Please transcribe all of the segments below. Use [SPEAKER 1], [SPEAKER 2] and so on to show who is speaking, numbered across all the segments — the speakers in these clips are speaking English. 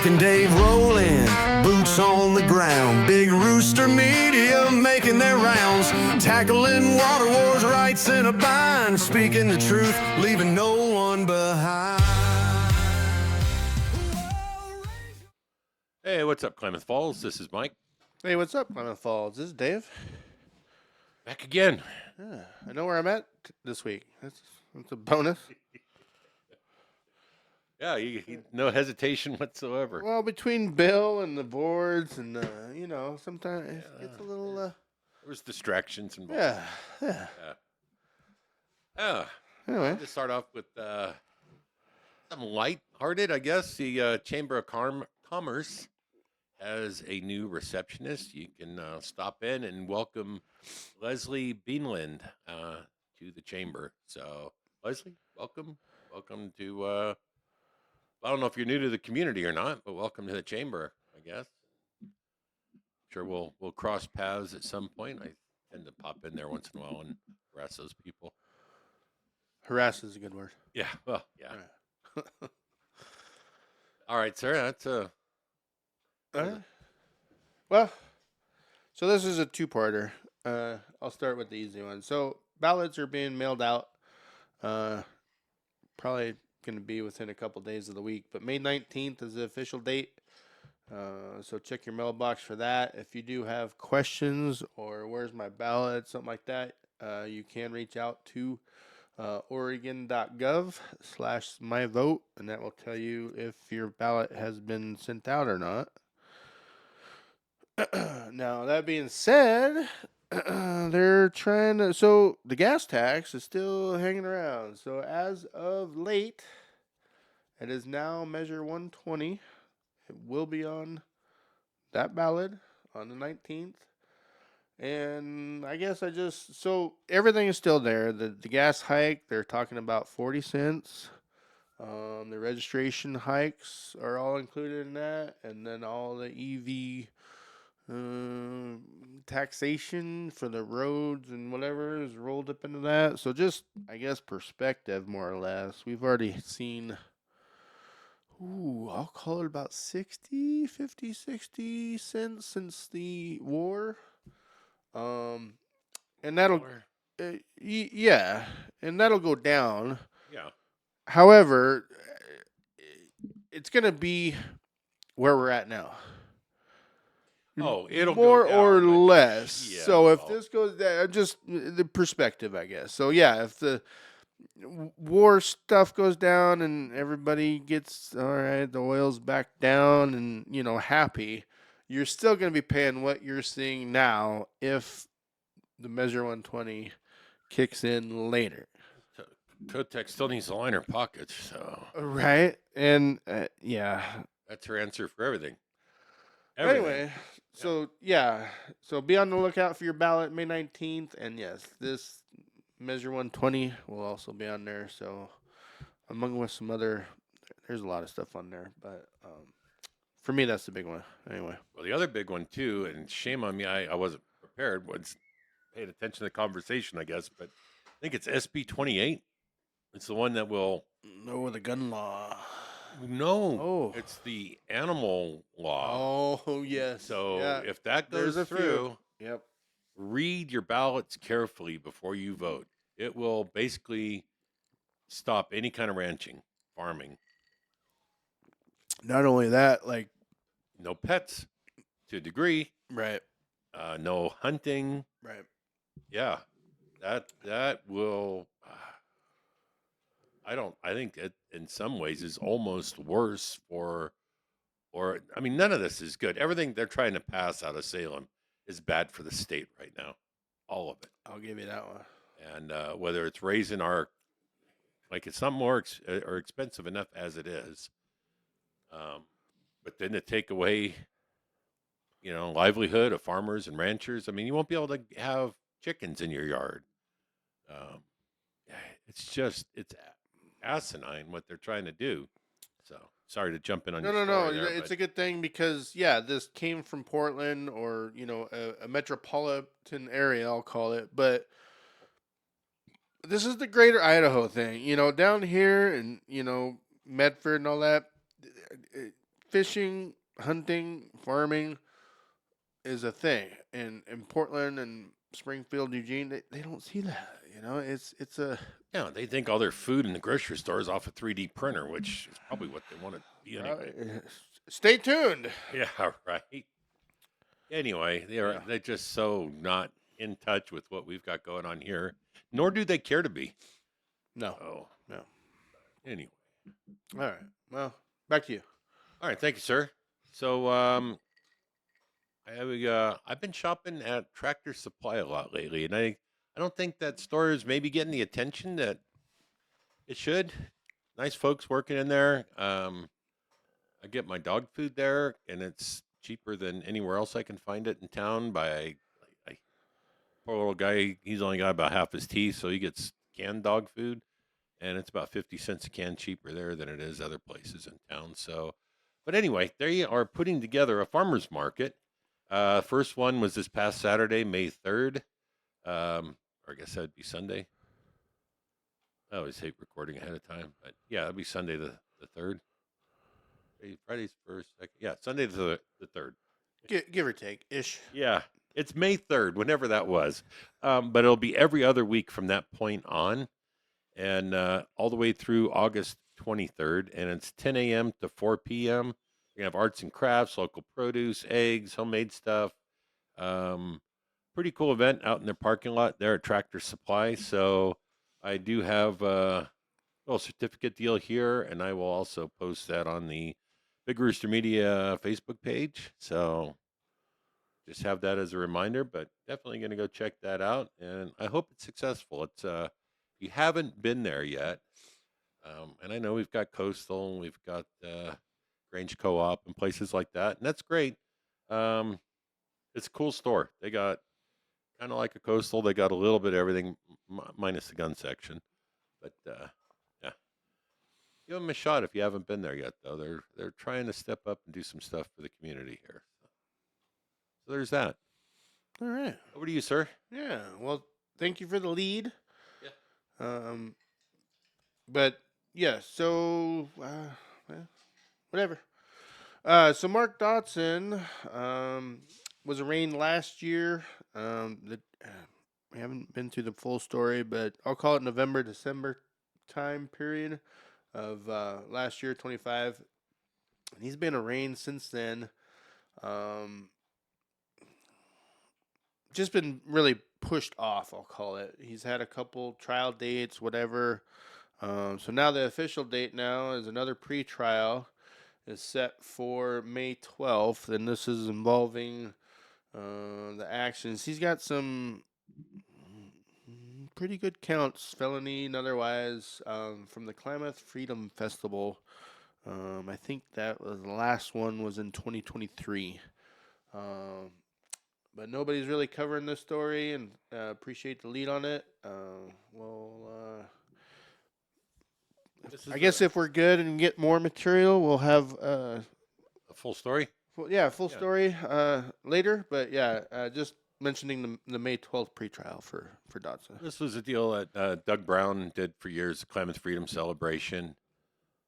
[SPEAKER 1] Jack and Dave rolling, boots on the ground. Big Rooster Media making their rounds. Tackling water wars, rights in a bind. Speaking the truth, leaving no one behind.
[SPEAKER 2] Hey, what's up, Klamath Falls? This is Mike.
[SPEAKER 3] Hey, what's up, Klamath Falls? This is Dave.
[SPEAKER 2] Back again.
[SPEAKER 3] Yeah, I know where I'm at this week. That's a bonus.
[SPEAKER 2] Yeah, no hesitation whatsoever.
[SPEAKER 3] Well, between Bill and the boards and, sometimes it's a little,
[SPEAKER 2] There was distractions involved.
[SPEAKER 3] yeah.
[SPEAKER 2] Anyway. To start off with something light-hearted, I guess. The Chamber of Commerce has a new receptionist. You can stop in and welcome Leslie Beanland to the chamber. So, Leslie, welcome. Welcome to, I don't know if you're new to the community or not, but welcome to the chamber, I guess. Sure, we'll cross paths at some point. I tend to pop in there once in a while and harass those people.
[SPEAKER 3] Harass is a good word.
[SPEAKER 2] Yeah, well, yeah. All right, sir, that's
[SPEAKER 3] All right. Well, so this is a two-parter. I'll start with the easy one. So ballots are being mailed out. Probably going to be within a couple days of the week, but May 19th is the official date. So check your mailbox for that. If you do have questions or where's my ballot, something like that, you can reach out to oregon.gov/myvote, and that will tell you if your ballot has been sent out or not. Now, that being said, they're trying to, so the gas tax is still hanging around. So as of late, it is now Measure 120. It will be on that ballot on the 19th. And I guess so everything is still there. The gas hike, they're talking about 40 cents. The registration hikes are all included in that. And then all the EV taxation for the roads and whatever is rolled up into that. So just, I guess, perspective, more or less. We've already seen, I'll call it about 60 cents since the war. And that'll, yeah, and that'll go down.
[SPEAKER 2] Yeah.
[SPEAKER 3] However, it's going to be where we're at now.
[SPEAKER 2] Oh, it'll
[SPEAKER 3] more
[SPEAKER 2] go down,
[SPEAKER 3] or less.
[SPEAKER 2] Yeah,
[SPEAKER 3] so if this goes down, just the perspective, I guess. So yeah, if the war stuff goes down and everybody gets all right, the oil's back down and happy, you're still going to be paying what you're seeing now if the Measure 120 kicks in later.
[SPEAKER 2] Kotek still needs to line her pockets, so
[SPEAKER 3] right, and yeah,
[SPEAKER 2] that's her answer for everything.
[SPEAKER 3] Anyway, so so be on the lookout for your ballot May 19th, and yes, this Measure 120 will also be on there. So, among with some other, there's a lot of stuff on there, but for me, that's the big one. Anyway,
[SPEAKER 2] well, the other big one too, and shame on me, I wasn't prepared. Was paid attention to the conversation, I guess, but I think it's SB 28. It's the one that will
[SPEAKER 3] the gun law.
[SPEAKER 2] No, it's the animal law.
[SPEAKER 3] Oh, yes.
[SPEAKER 2] So if that goes through,
[SPEAKER 3] yep.
[SPEAKER 2] Read your ballots carefully before you vote. It will basically stop any kind of ranching, farming.
[SPEAKER 3] Not only that, like
[SPEAKER 2] no pets to a degree.
[SPEAKER 3] Right.
[SPEAKER 2] No hunting.
[SPEAKER 3] Right.
[SPEAKER 2] Yeah. That will I think it in some ways is almost worse none of this is good. Everything they're trying to pass out of Salem is bad for the state right now. All of it.
[SPEAKER 3] I'll give you that one.
[SPEAKER 2] And whether it's raising it's not more or expensive enough as it is. But then to take away, livelihood of farmers and ranchers. I mean, you won't be able to have chickens in your yard. It's asinine what they're trying to do. So sorry to jump in on your story.
[SPEAKER 3] No.
[SPEAKER 2] There,
[SPEAKER 3] it's a good thing because this came from Portland or a metropolitan area, I'll call it. But this is the greater Idaho thing. Down here and Medford and all that. fishing, hunting, farming is a thing. In Portland and Springfield, Eugene, they don't see that. It's a
[SPEAKER 2] Yeah, they think all their food in the grocery store is off a 3D printer, which is probably what they want it to be anyway.
[SPEAKER 3] Stay tuned.
[SPEAKER 2] Yeah, right. Anyway, they're just so not in touch with what we've got going on here, nor do they care to be.
[SPEAKER 3] No,
[SPEAKER 2] Oh,
[SPEAKER 3] no.
[SPEAKER 2] anyway.
[SPEAKER 3] All right. Well, back to you.
[SPEAKER 2] All right, thank you, sir. So, I've been shopping at Tractor Supply a lot lately, and I don't think that store is maybe getting the attention that it should. Nice folks working in there. I get my dog food there, and it's cheaper than anywhere else I can find it in town. Poor little guy, he's only got about half his teeth, so he gets canned dog food, and it's about 50 cents a can cheaper there than it is other places in town. So, but anyway, they are putting together a farmer's market. First one was this past Saturday, May 3rd. Or I guess that'd be Sunday. I always hate recording ahead of time, but yeah, it'd be Sunday the 3rd. Friday's first, second. Yeah, Sunday the 3rd.
[SPEAKER 3] Give or take ish.
[SPEAKER 2] Yeah, it's May 3rd, whenever that was. But it'll be every other week from that point on, and all the way through August 23rd. And it's 10 a.m. to 4 p.m. You're going to have arts and crafts, local produce, eggs, homemade stuff. Pretty cool event out in their parking lot there at Tractor Supply. So I do have a little certificate deal here, and I will also post that on the Big Rooster Media Facebook page. So just have that as a reminder, but definitely going to go check that out, and I hope it's successful. It's you haven't been there yet, and I know we've got Coastal, and we've got Grange Co-op and places like that, and that's great. It's a cool store. They got kind of like a Coastal. They got a little bit of everything, minus the gun section, but yeah, give them a shot if you haven't been there yet. Though they're trying to step up and do some stuff for the community here. So there's that.
[SPEAKER 3] All right.
[SPEAKER 2] Over to you, sir.
[SPEAKER 3] Yeah. Well, thank you for the lead.
[SPEAKER 2] Yeah.
[SPEAKER 3] But yeah. So whatever. So Mark Dotson was arraigned last year. We haven't been through the full story, but I'll call it November, December time period of last year, 25. And he's been arraigned since then. Just been really pushed off, I'll call it. He's had a couple trial dates, whatever. So now the official date now is another pre-trial is set for May 12th, and this is involving the actions. He's got some pretty good counts, felony and otherwise, from the Klamath Freedom Festival. I think that was the last one was in 2023. But nobody's really covering this story, and appreciate the lead on it. I guess if we're good and get more material, we'll have
[SPEAKER 2] a full story.
[SPEAKER 3] Full story later. But yeah, just mentioning the May 12th pretrial for Dotson.
[SPEAKER 2] This was a deal that Doug Brown did for years, the Klamath Freedom Celebration.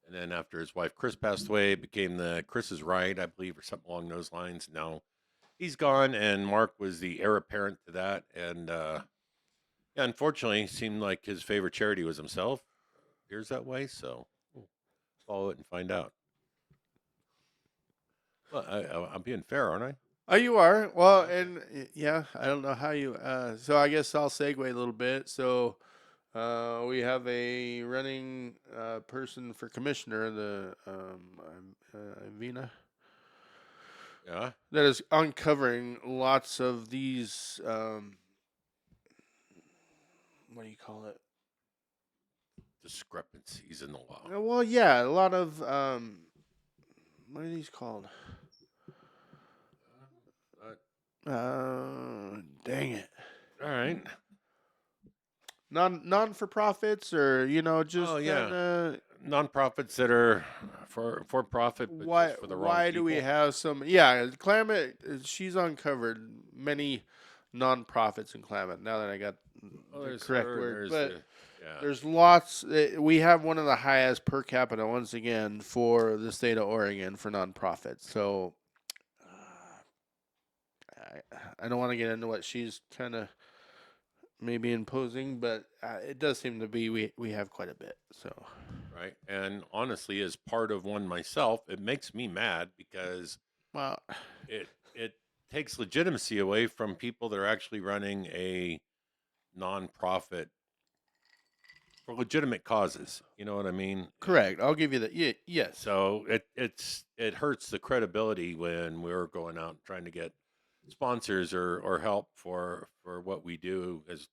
[SPEAKER 2] And then after his wife Chris passed away, it became the Chris's Right, I believe, or something along those lines. Now he's gone, and Mark was the heir apparent to that. And unfortunately, it seemed like his favorite charity was himself. Appears that way, so we'll follow it and find out. Well, I'm being fair, aren't I?
[SPEAKER 3] Oh, you are. Well, and yeah, I don't know how you. So I guess I'll segue a little bit. So we have a running person for commissioner, the Ivina.
[SPEAKER 2] Yeah.
[SPEAKER 3] That is uncovering lots of these. What do you call it?
[SPEAKER 2] Discrepancies in the law.
[SPEAKER 3] Well, yeah, a lot of what are these called? Dang it!
[SPEAKER 2] All right.
[SPEAKER 3] Non for profits, or just
[SPEAKER 2] Nonprofits that are for profit, but just for the wrong
[SPEAKER 3] why
[SPEAKER 2] people.
[SPEAKER 3] do we have some? Yeah, Klamath. She's uncovered many nonprofits in Klamath. Now that I got the correct word, but
[SPEAKER 2] Yeah.
[SPEAKER 3] There's lots. We have one of the highest per capita once again for the state of Oregon for nonprofits. So I don't want to get into what she's kind of maybe imposing, but it does seem to be we have quite a bit. So
[SPEAKER 2] Right. And honestly, as part of one myself, it makes me mad because
[SPEAKER 3] well,
[SPEAKER 2] it takes legitimacy away from people that are actually running a nonprofit for legitimate causes. You know what I mean?
[SPEAKER 3] correct. I'll give you that. Yeah, yes.
[SPEAKER 2] So it hurts the credibility when we're going out and trying to get sponsors or help for what we do as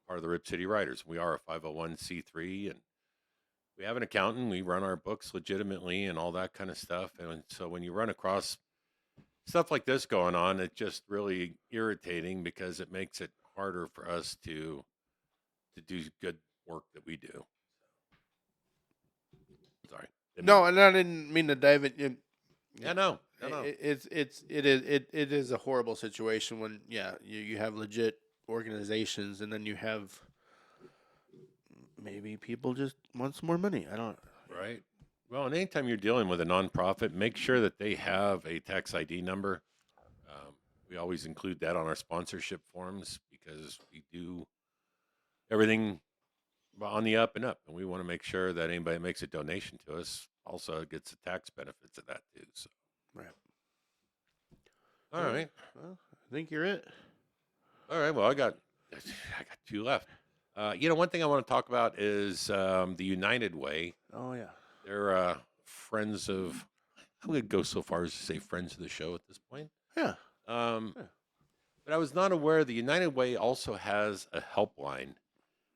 [SPEAKER 2] part of the Rip City Writers. We are a 501c3 and we have an accountant. We run our books legitimately and all that kind of stuff. And so when you run across stuff like this going on, it's just really irritating because it makes it harder for us to do good work that we do. Sorry.
[SPEAKER 3] No, and I didn't mean to dive in.
[SPEAKER 2] Yeah, no.
[SPEAKER 3] It is a horrible situation when you have legit organizations and then you have maybe people just want some more money. I don't.
[SPEAKER 2] Right. Well, and anytime you're dealing with a nonprofit, make sure that they have a tax ID number. We always include that on our sponsorship forms because we do everything on the up and up, and we want to make sure that anybody that makes a donation to us also gets the tax benefits of that too. So,
[SPEAKER 3] Right.
[SPEAKER 2] all right,
[SPEAKER 3] Well, I think you're it.
[SPEAKER 2] all right. Well, I got two left. One thing I want to talk about is the United Way.
[SPEAKER 3] Oh yeah.
[SPEAKER 2] They're friends of. I would go so far as to say friends of the show at this point.
[SPEAKER 3] Yeah.
[SPEAKER 2] But I was not aware the United Way also has a helpline.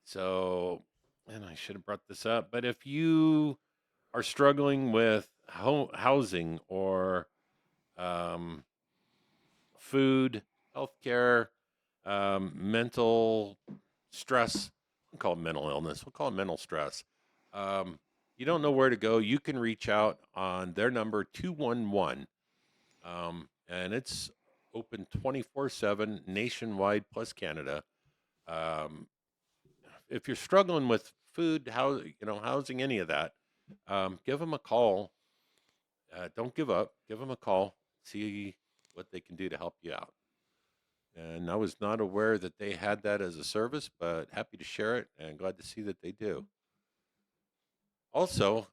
[SPEAKER 2] So, and I should have brought this up, but if you are struggling with housing or food, healthcare, mental stress, we'll call it mental illness, we'll call it mental stress. You don't know where to go, you can reach out on their number 211, and it's open 24/7 nationwide plus Canada. If you're struggling with food, housing, any of that, give them a call. Don't give up. Give them a call. See what they can do to help you out. And I was not aware that they had that as a service, but happy to share it and glad to see that they do. Also,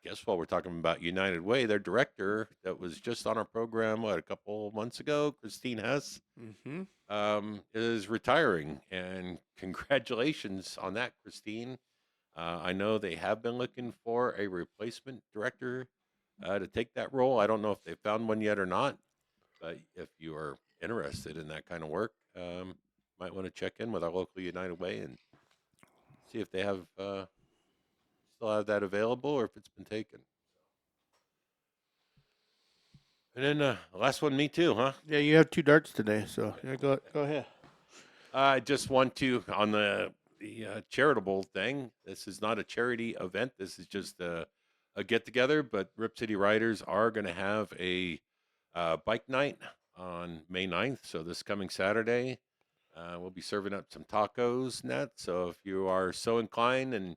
[SPEAKER 2] guess what? We're talking about United Way. Their director that was just on our program, a couple months ago, Christine Hess,
[SPEAKER 3] Mm-hmm.
[SPEAKER 2] is retiring. And congratulations on that, Christine. I know they have been looking for a replacement director to take that role. I don't know if they found one yet or not, but if you are interested in that kind of work, might want to check in with our local United Way and see if they have still have that available or if it's been taken. And then the last one, me too, huh?
[SPEAKER 3] Yeah, you have 2 darts today, so go ahead.
[SPEAKER 2] I just want to on the charitable thing. This is not a charity event. This is just a get together. But Rip City Riders are going to have a bike night on May 9th. So this coming Saturday, we'll be serving up some tacos and that. So if you are so inclined and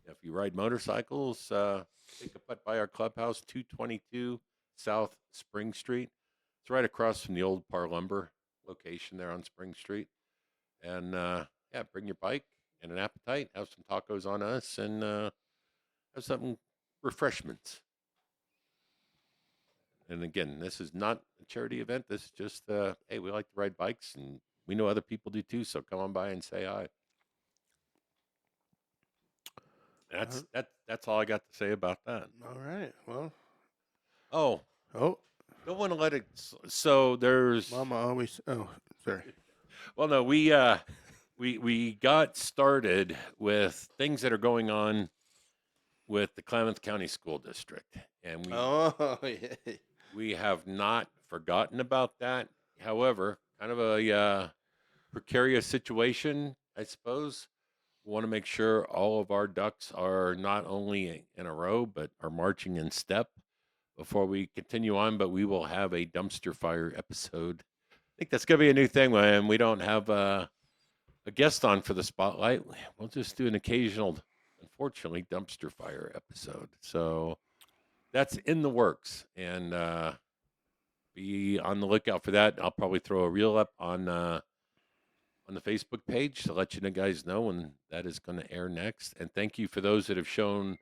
[SPEAKER 2] if you ride motorcycles, take a putt by our clubhouse, 222 South Spring Street. It's right across from the old Par Lumber location there on Spring Street. And bring your bike and an appetite, have some tacos on us, and have some refreshments. And again, this is not a charity event. This is just, hey, we like to ride bikes, and we know other people do too. So come on by and say hi. That's all I got to say about that.
[SPEAKER 3] All right. Well.
[SPEAKER 2] Oh, don't want to let it. So there's.
[SPEAKER 3] Mama always. Oh, sorry.
[SPEAKER 2] Well, no, we got started with things that are going on with the Klamath County School District, and we have not forgotten about that. However, kind of a precarious situation, I suppose. We want to make sure all of our ducks are not only in a row, but are marching in step before we continue on. But we will have a dumpster fire episode. I think that's going to be a new thing when we don't have a guest on for the spotlight, we'll just do an occasional, unfortunately, dumpster fire episode. So that's in the works, and be on the lookout for that. I'll probably throw a reel up on the Facebook page to let you guys know when that is going to air next. And thank you for those that have shown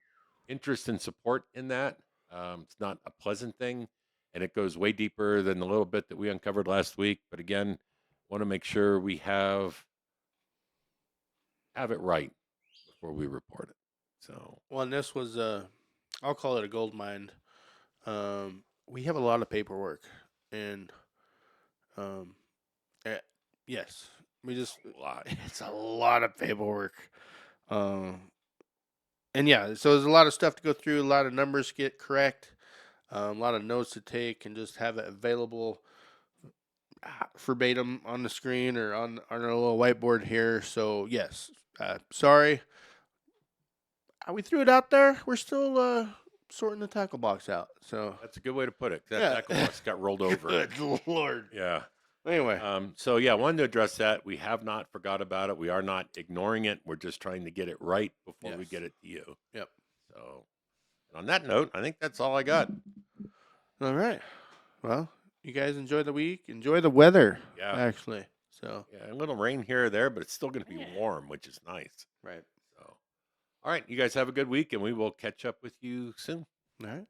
[SPEAKER 2] interest and support in that. It's not a pleasant thing, and it goes way deeper than the little bit that we uncovered last week. But again, want to make sure we have it right before we report it. So,
[SPEAKER 3] Well, and this was I'll call it a gold mine. We have a lot of paperwork, and yes, we just
[SPEAKER 2] a lot.
[SPEAKER 3] it's a lot of paperwork. And yeah, so there's a lot of stuff to go through, a lot of numbers to get correct, a lot of notes to take, and just have it available verbatim on the screen or on our little whiteboard here. So yes, sorry, we threw it out there. We're still sorting the tackle box out. So
[SPEAKER 2] That's a good way to put it. That
[SPEAKER 3] Yeah.
[SPEAKER 2] tackle box got rolled over.
[SPEAKER 3] good lord.
[SPEAKER 2] Yeah.
[SPEAKER 3] Anyway,
[SPEAKER 2] So yeah, wanted to address that. We have not forgot about it. We are not ignoring it. We're just trying to get it right before we
[SPEAKER 3] Yes.
[SPEAKER 2] get it to you.
[SPEAKER 3] Yep.
[SPEAKER 2] So, and on that note, I think that's all I got.
[SPEAKER 3] all right. Well, you guys enjoy the week. Enjoy the weather.
[SPEAKER 2] Yeah.
[SPEAKER 3] Actually. So
[SPEAKER 2] Yeah, a little rain here or there, but it's still going to be warm, which is nice.
[SPEAKER 3] right.
[SPEAKER 2] So, all right, you guys have a good week, and we will catch up with you soon.
[SPEAKER 3] All right.